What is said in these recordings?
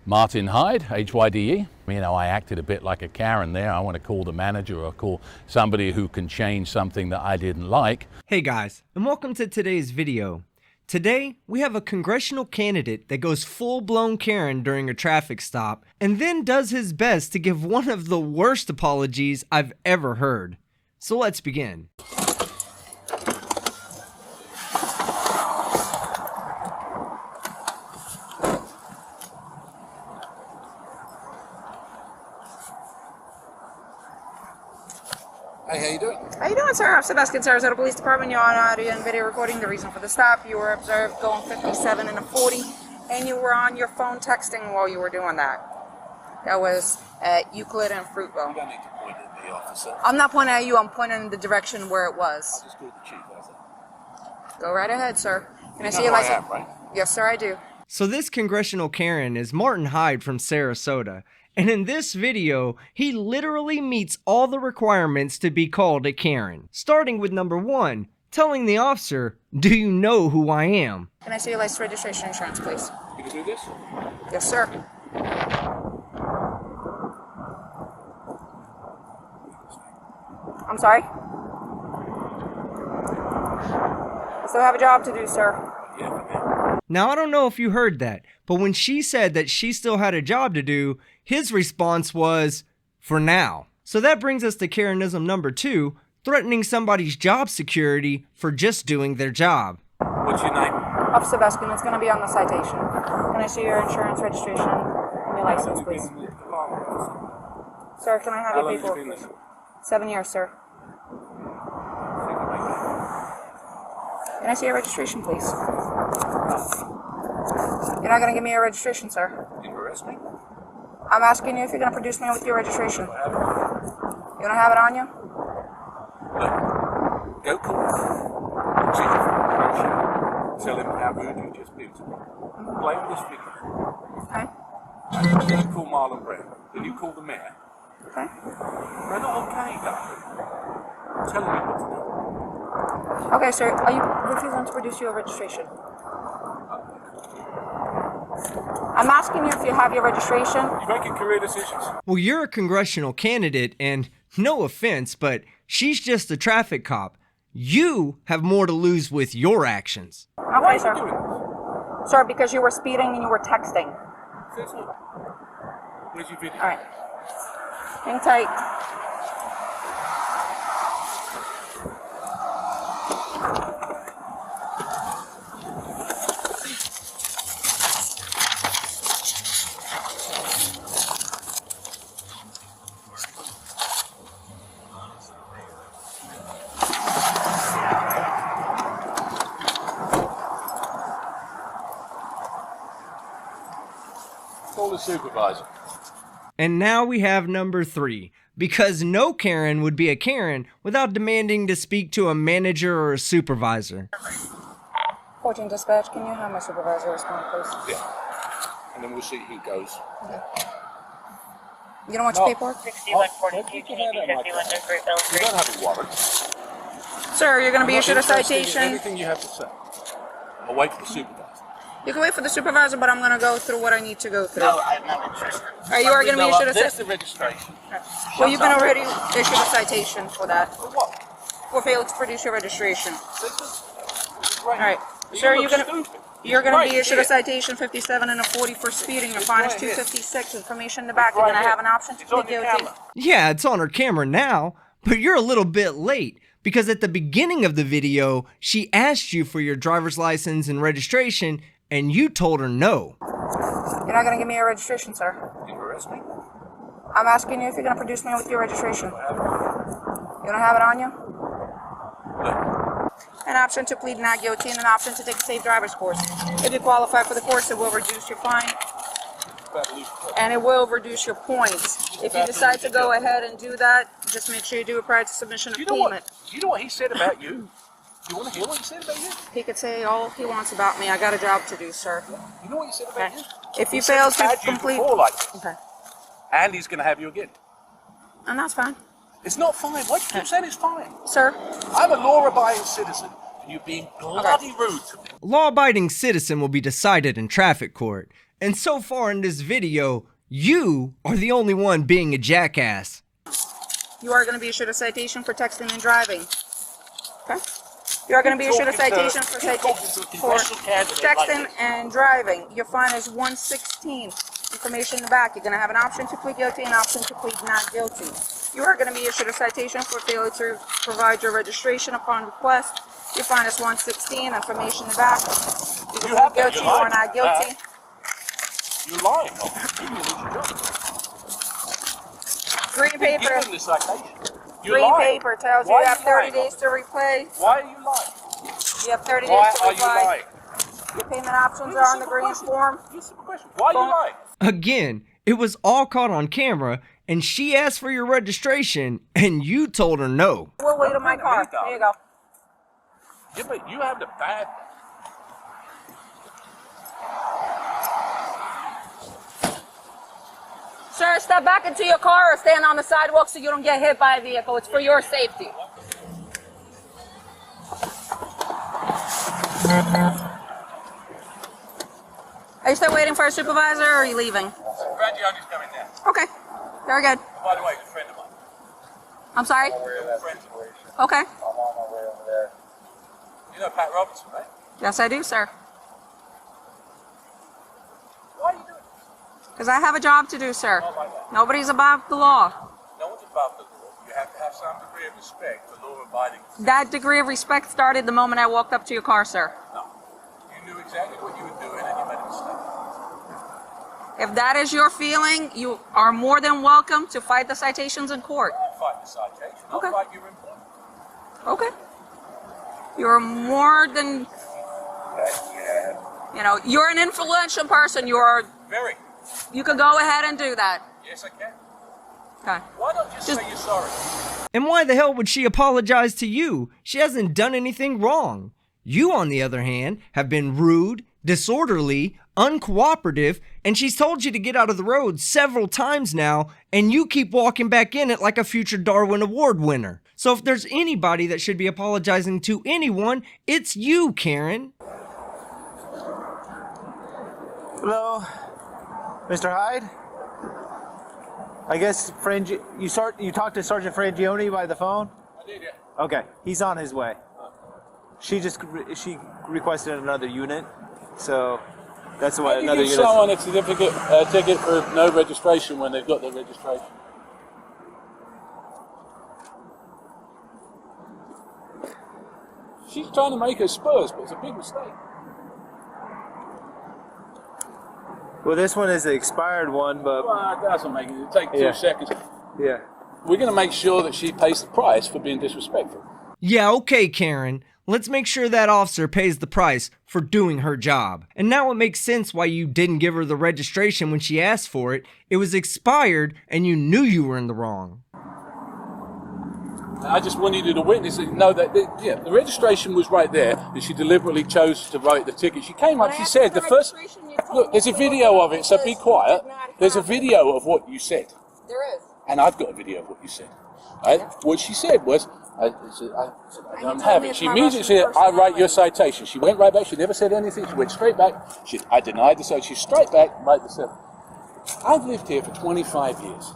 Martin Hyde, Hyde. You know, I acted a bit like a Karen there. I want to call the manager or call somebody who can change something that I didn't like. Hey guys, and welcome to today's video. Today, we have a congressional candidate that goes full-blown Karen during a traffic stop and then does his best to give one of the worst apologies I've ever heard. So let's begin. Hey, how you doing? How you doing, sir? I'm Sebastian, Sarasota Police Department. You're on audio and video recording. The reason for the stop, you were observed going 57 and a 40, and you were on your phone texting while you were doing that. That was at Euclid and Fruitville. You don't need to point at the officer. I'm not pointing at you. I'm pointing in the direction where it was. I'll just call the chief, how's that? Go right ahead, sir. Can I see know your who I license? am, right? Yes, sir, I do. So this congressional Karen is Martin Hyde from Sarasota. And in this video, he literally meets all the requirements to be called a Karen. Starting with number 1, telling the officer, "Do you know who I am?" Can I see your license, registration, insurance, please? You can do this? Yes, sir. I'm sorry? I still have a job to do, sir. Yeah, for me. Now I don't know if you heard that, but when she said that she still had a job to do, his response was, "For now." So that brings us to Karenism number 2, threatening somebody's job security for just doing their job. What's your name? Officer Sebastian, it's going to be on the citation. Can I see your insurance, registration, and your license, please? Sir, can I have How your long have you paperwork, been please? there? 7 years, sir. Can I see your registration, please? You're not going to give me your registration, sir. You arrest me? I'm asking you if you're going to produce me with your registration. You don't have it on you? Look, go call the chief. Tell him how rude you just been to me. Blame this figure. Okay. Then you call Marlon Brown. Then you call the mayor. Okay. They're not okay, darling. I'm telling you what to do. Okay, sir. Are you refusing to produce your registration? I'm asking you if you have your registration. You're making career decisions. Well, you're a congressional candidate, and no offense, but she's just a traffic cop. You have more to lose with your actions. Okay, Why are you sir. doing this? Sir, because you were speeding and you were texting. Says what? Where's your video? All right. Hang tight. Call the supervisor. And now we have number 3, because no Karen would be a Karen without demanding to speak to a manager or a supervisor. 14 dispatch, can you have my supervisor respond, please? Yeah. And then we'll see who goes. Okay. You don't want your paperwork? 6142, You can you be 51 Great You don't have a warrant. Sir, you're going to be I'm not issued a interested in citation. anything you have to say. I'll wait for the supervisor. You can wait for the supervisor, but I'm going to go through what I need to go through. No, I'm not interested. All right, you are going to be issued a That's citation. the registration. Well, you've been already issued a citation for that. For what? For failing to produce your registration. All All right. Sir, you're going to be issued a right citation 57 and a 40 for speeding. Your fine is right here. $256. Information in the back. It's You're going right to have here. an option to It's on plead your guilty. camera. Yeah, it's on her camera now, but you're a little bit late, because at the beginning of the video, she asked you for your driver's license and registration, and you told her no. You're not going to give me your registration, sir. You arrest me? I'm asking you if you're going to produce me with your registration. You don't have it on you? Look, An option to plead not guilty and an option to take a safe driver's course. If you qualify for the course, it will reduce your fine and it will reduce your points. If you decide to go ahead and do that, just make sure you do it prior to submission of you know payment. what? You know what he said about you? You want to hear what he said about you? He could say all he wants about me. I got a job to do, sir. You know what he said about Okay. you? If you He said fail he's to had you complete... before like this, Okay. and he's going to have you again. And that's fine. It's not fine. Why do you keep saying it's fine? Sir, I'm a law-abiding citizen, and you're being bloody rude to me. Law-abiding citizen will be decided in traffic court, And so far in this video, you are the only one being a jackass. You are going to be issued a citation for texting and driving. Okay? You are going to be issued a citation for texting and driving. Your fine is $116. Information in the back. You're going to have an option to plead guilty and an option to plead not guilty. You are going to be issued a citation for failure to provide your registration upon request. Your fine is $116. Information in the back. You can plead guilty or not guilty. You're lying. Green paper. Give the citation. Green paper tells you you have 30 days to repay. Why are you lying? You have 30 days Why to are reply. you lying? Your payment options are on the green form. Why are you lying? Again, it was all caught on camera, and she asked for your registration, and you told her no. We'll wait on my car. There you go. Yeah, but you have the bad. Sir, step back into your car or stand on the sidewalk so you don't get hit by a vehicle. It's for your safety. Are you still waiting for a supervisor or are you leaving? Supervisor's coming now. Okay, very good. By the way, he's a friend of mine. I'm sorry? Friends of mine. Okay. I'm on my way over there. You know Pat Robinson, right? Yes, I do, sir. Why are you doing this? Because I have a job to do, sir. Not like that. Nobody's above the law. No one's above the law. You have to have some degree of respect for law-abiding. That degree of respect started the moment I walked up to your car, sir. No. You knew exactly what you were doing and you made a mistake. If that is your feeling, you are more than welcome to fight the citations in court. Don't fight the citation. Don't Okay. fight your employment. Okay. You're more than, you know, you're an influential person. Very. You can go ahead and do that. Yes, I can. Okay. Why not just say you're sorry? And why the hell would she apologize to you? She hasn't done anything wrong. You, on the other hand, have been rude, disorderly, uncooperative, and she's told you to get out of the road several times now, and you keep walking back in it like a future Darwin Award winner. So if there's anybody that should be apologizing to anyone, it's you, Karen. Hello, Mr. Hyde. I guess you talked to Sergeant Frangione by the phone? I did, yeah. Okay, he's on his way. She requested another unit, so that's why another Give unit. someone a ticket for no registration when they've got their registration. She's trying to make her spurs, but it's a big mistake. Well, this one is the expired one, but Well, it doesn't make it. It'll take 2 seconds. yeah. We're going to make sure that she pays the price for being disrespectful. Yeah, okay, Karen. Let's make sure that officer pays the price for doing her job. And now it makes sense why you didn't give her the registration when she asked for it. It was expired and you knew you were in the wrong. I just wanted you to witness it. No, the registration was right there, and she deliberately chose to write the ticket. She came up, she said the first... Look, there's a video of it, so be quiet. There's a video of what you said. There is. And I've got a video of what you said. Right? What she said was, I don't have it. She immediately said, I write your citation. She went right back. She never said anything. She went straight back. I denied the citation. She's straight back, right the seven. I've lived here for 25 years.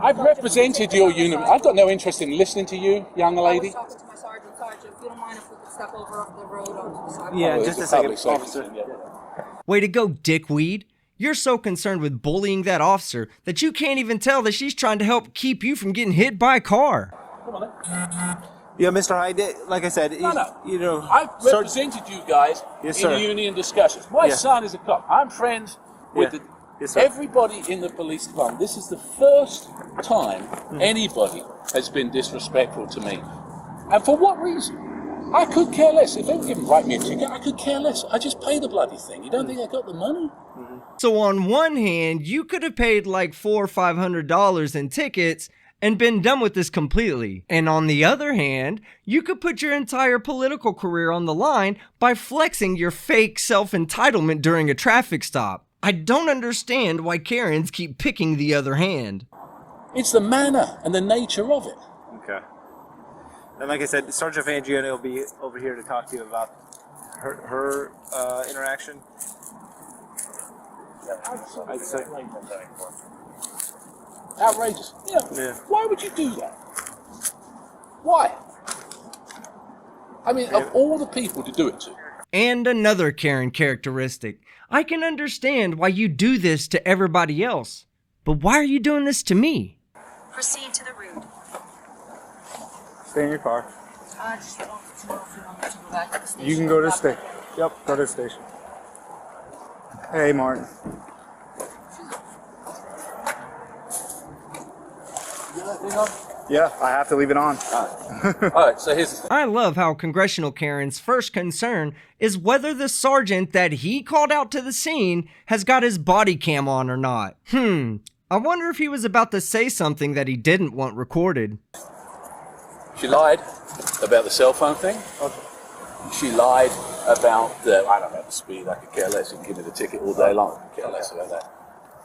I've represented your unit. I've got no interest in listening to you, young lady. I was talking to my sergeant. Sergeant, if you don't mind if we could step over off the road onto the sidewalk. Yeah, Oh, just it's a public second, safety officer. thing, yeah. Way to go, dickweed. You're so concerned with bullying that officer that you can't even tell that she's trying to help keep you from getting hit by a car. Come on, then. Yeah, Mr. Hyde, like I said, No. you know, I've represented you guys Yes, in sir. union discussions. My Yeah. son is a cop. I'm friends with Yeah. Yes, sir. everybody in the police department. This is the first time anybody has been disrespectful to me. And for what reason? I could care less. If they were going to write me a ticket, I could care less. I just pay the bloody thing. You don't think I got the money? So on one hand, you could have paid like $400 or $500 in tickets and been done with this completely. And on the other hand, you could put your entire political career on the line by flexing your fake self-entitlement during a traffic stop. I don't understand why Karens keep picking the other hand. It's the manner and the nature of it. Okay. And like I said, Sergeant Frangione will be over here to talk to you about her interaction. I'd say. Outrageous. Yeah. Why would you do that? Why? I mean, of all the people to do it to. And another Karen characteristic. I can understand why you do this to everybody else, but why are you doing this to me? Proceed to the route. Stay in your car. I just want to know if you want me to go back to the station. You can go to the station. Yep, go to the station. Hey, Martin. Yeah, I have to leave it on. All right, so here's the thing. I love how Congressional Karen's first concern is whether the sergeant that he called out to the scene has got his body cam on or not. I wonder if he was about to say something that he didn't want recorded. She lied about the cell phone thing. Okay. She lied about I don't know, the speed. I could care less. You can give me the ticket all day long. I could care less about that.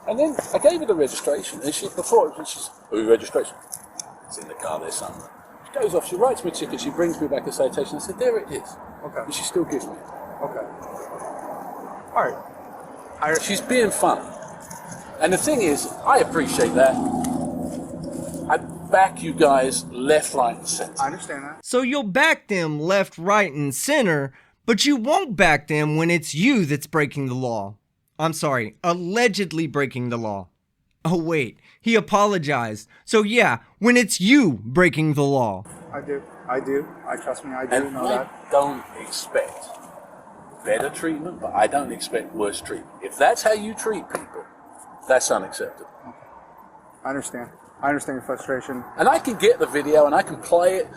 And then I gave her the registration, and she's, registration? It's in the car there somewhere. She goes off, she writes me a ticket, she brings me back a citation. I said, there it is. Okay. And she still gives me it. Okay. All right. She's being funny. And the thing is, I appreciate that. I back you guys left, right, and center. I understand that. So you'll back them left, right, and center, but you won't back them when it's you that's breaking the law. I'm sorry, allegedly breaking the law. Oh wait, he apologized. So yeah, when it's you breaking the law. I do. Trust me, I do and know I that. don't expect better treatment, but I don't expect worse treatment. If that's how you treat people, that's unacceptable. I understand your frustration. And I can get the video and I can play it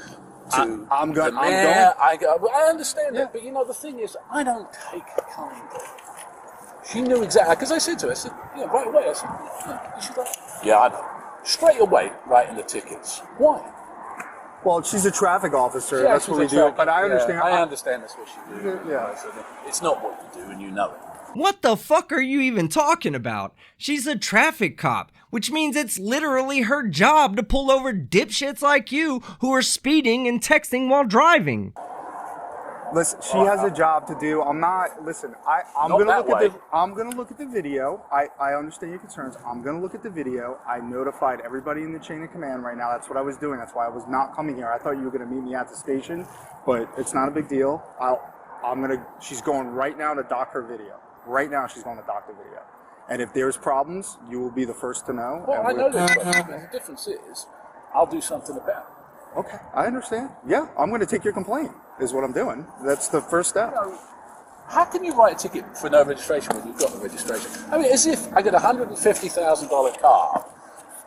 to the mayor. I understand that, but you know, the thing is, I don't take it kindly. She knew exactly, because I said to her, right away, I said, yeah, she's like, yeah, I know. Straight away, writing the tickets. Why? Well, she's a traffic officer, yeah, that's what we do, but I understand. I understand that's what she do. Yeah. It's not what you do, and you know it. What the fuck are you even talking about? She's a traffic cop, which means it's literally her job to pull over dipshits like you who are speeding and texting while driving. Listen, she has a job to do. I'm gonna look at the video. I understand your concerns. I'm gonna look at the video. I notified everybody in the chain of command right now. That's what I was doing. That's why I was not coming here. I thought you were gonna meet me at the station, but it's not a big deal. She's going right now to dock her video. Right now she's going to dock the video. And if there's problems, you will be the first to know. Well, I know there's problems, but the difference is, I'll do something about it. Okay, I understand. Yeah, I'm going to take your complaint, is what I'm doing. That's the first step. You know, how can you write a ticket for no registration when you've got the registration? I mean, as if I get a $150,000 car,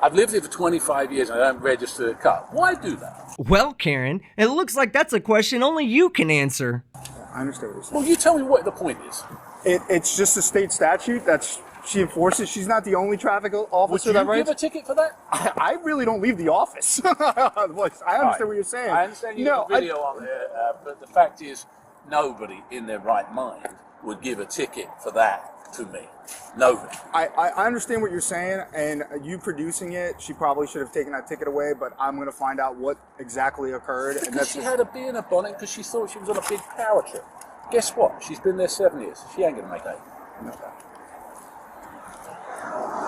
I've lived here for 25 years and I don't register a car. Why do that? Well, Karen, it looks like that's a question only you can answer. I understand what you're saying. Well, you tell me what the point is. It's just a state statute that she enforces. She's not the only traffic officer that writes. Would you give a ticket for that? I really don't leave the office. I understand what you're saying. I understand you have a video on there, but the fact is, nobody in their right mind would give a ticket for that to me. Nobody. I understand what you're saying, and you producing it, she probably should have taken that ticket away, but I'm going to find out what exactly occurred. Because she had a bee in her bonnet because she thought she was on a big power trip. Guess what? She's been there 7 years. She ain't going to make 8. No.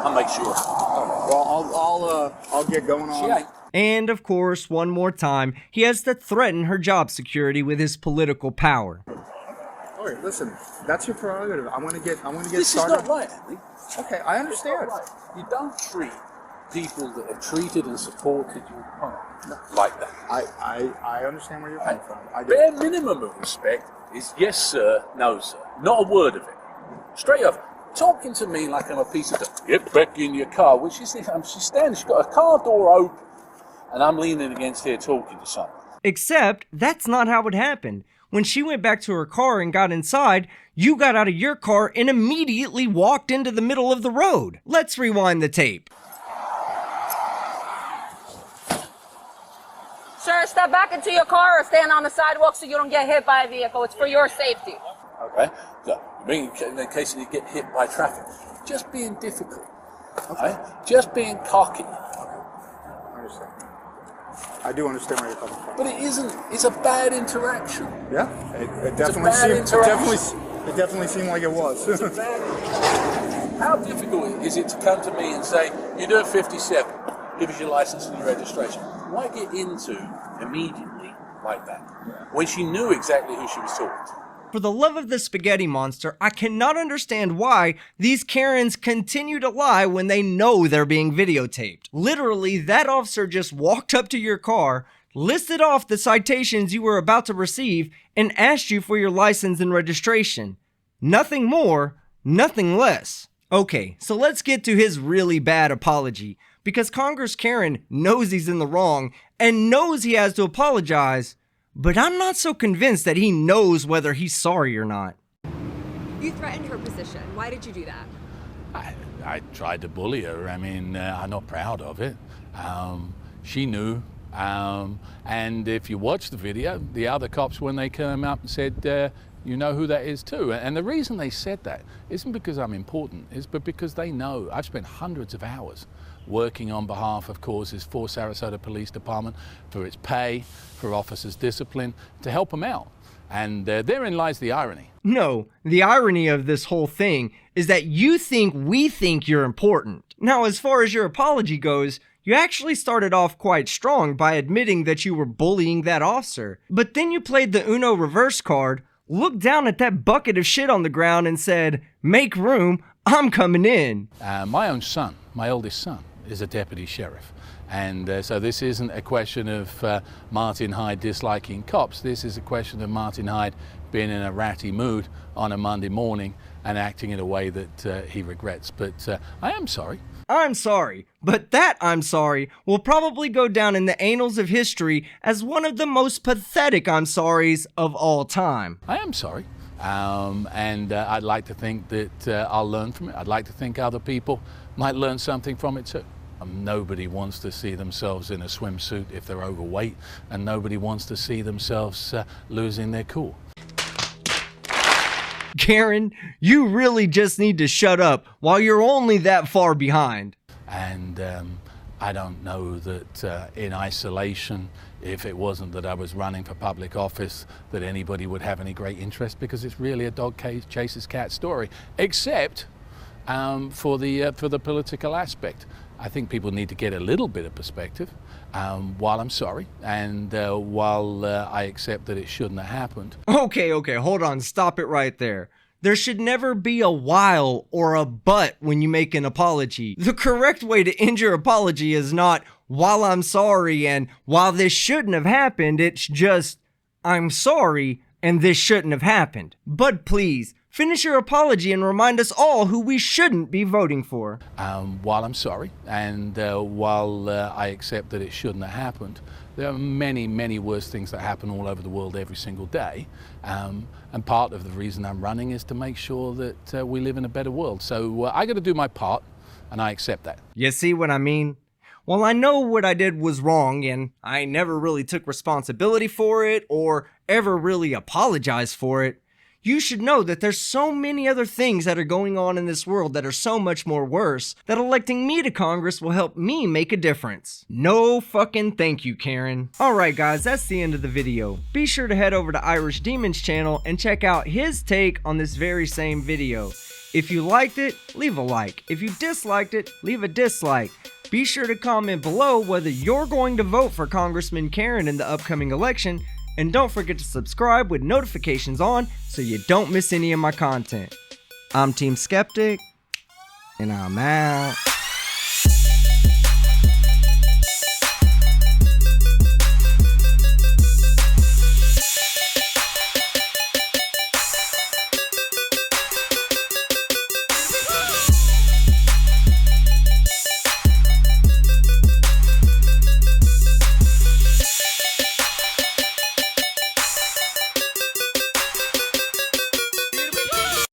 I'll make sure. Well, I'll get going on. She ain't. And of course, one more time, he has to threaten her job security with his political power. All right, listen, that's your prerogative. I want to get this started. This is not right, Andy. Okay, I understand. It's not right. You don't treat people that have treated and supported you like that. I understand where you're coming from. Bare minimum of respect is yes sir, no sir. Not a word of it. Straight up. Talking to me like I'm a piece of dirt. Get back in your car. Well, she's standing, she's got a car door open, and I'm leaning against here talking to someone. Except, that's not how it happened. When she went back to her car and got inside, you got out of your car and immediately walked into the middle of the road. Let's rewind the tape. Sir, step back into your car or stand on the sidewalk so you don't get hit by a vehicle. It's for your safety. Okay. So, in case you get hit by traffic, just being difficult. Okay. Just being cocky. I understand. I do understand where you're coming from. But it isn't. It's a bad interaction. Yeah, it definitely seemed like it was. It's a bad interaction. How difficult is it to come to me and say, you're doing 57, give us your license and your registration? Why get into immediately like that when she knew exactly who she was talking to? For the love of the spaghetti monster, I cannot understand why these Karens continue to lie when they know they're being videotaped. Literally, that officer just walked up to your car, listed off the citations you were about to receive, and asked you for your license and registration. Nothing more, nothing less. Okay, so let's get to his really bad apology, because Congress Karen knows he's in the wrong and knows he has to apologize, but I'm not so convinced that he knows whether he's sorry or not. You threatened her position. Why did you do that? I tried to bully her. I mean, I'm not proud of it. She knew. And if you watch the video, the other cops, when they came up and said, you know who that is too. And the reason they said that isn't because I'm important, it's but because they know I've spent hundreds of hours working on behalf of causes for Sarasota Police Department, for its pay, for officers' discipline, to help them out. And therein lies the irony. No, the irony of this whole thing is that you think we think you're important. Now, as far as your apology goes, you actually started off quite strong by admitting that you were bullying that officer. But then you played the Uno reverse card, looked down at that bucket of shit on the ground and said, "Make room, I'm coming in." My own son, my oldest son, is a deputy sheriff. And so this isn't a question of Martin Hyde disliking cops. This is a question of Martin Hyde being in a ratty mood on a Monday morning and acting in a way that he regrets. But I am sorry. I'm sorry, but that I'm sorry will probably go down in the annals of history as one of the most pathetic I'm sorries of all time. I am sorry. And I'd like to think that I'll learn from it. I'd like to think other people might learn something from it too. Nobody wants to see themselves in a swimsuit if they're overweight, and nobody wants to see themselves losing their cool. Karen, you really just need to shut up while you're only that far behind. And I don't know that in isolation, if it wasn't that I was running for public office, that anybody would have any great interest, because it's really a dog chases cat story, except for the political aspect. I think people need to get a little bit of perspective. While I'm sorry, and while I accept that it shouldn't have happened. Okay, hold on, stop it right there. There should never be a while or a but when you make an apology. The correct way to end your apology is not, "while I'm sorry," and "while this shouldn't have happened." It's just, "I'm sorry, and this shouldn't have happened." But please, finish your apology and remind us all who we shouldn't be voting for. While I'm sorry, and while I accept that it shouldn't have happened, there are many, many worse things that happen all over the world every single day. And part of the reason I'm running is to make sure that we live in a better world. So I got to do my part, and I accept that. You see what I mean? Well, I know what I did was wrong, and I never really took responsibility for it or ever really apologized for it. You should know that there's so many other things that are going on in this world that are so much more worse that electing me to Congress will help me make a difference. No fucking thank you, Karen. Alright guys, that's the end of the video. Be sure to head over to Irish Demon's channel and check out his take on this very same video. If you liked it, leave a like. If you disliked it, leave a dislike. Be sure to comment below whether you're going to vote for Congressman Karen in the upcoming election. And don't forget to subscribe with notifications on so you don't miss any of my content. I'm Team Skeptic, and I'm out.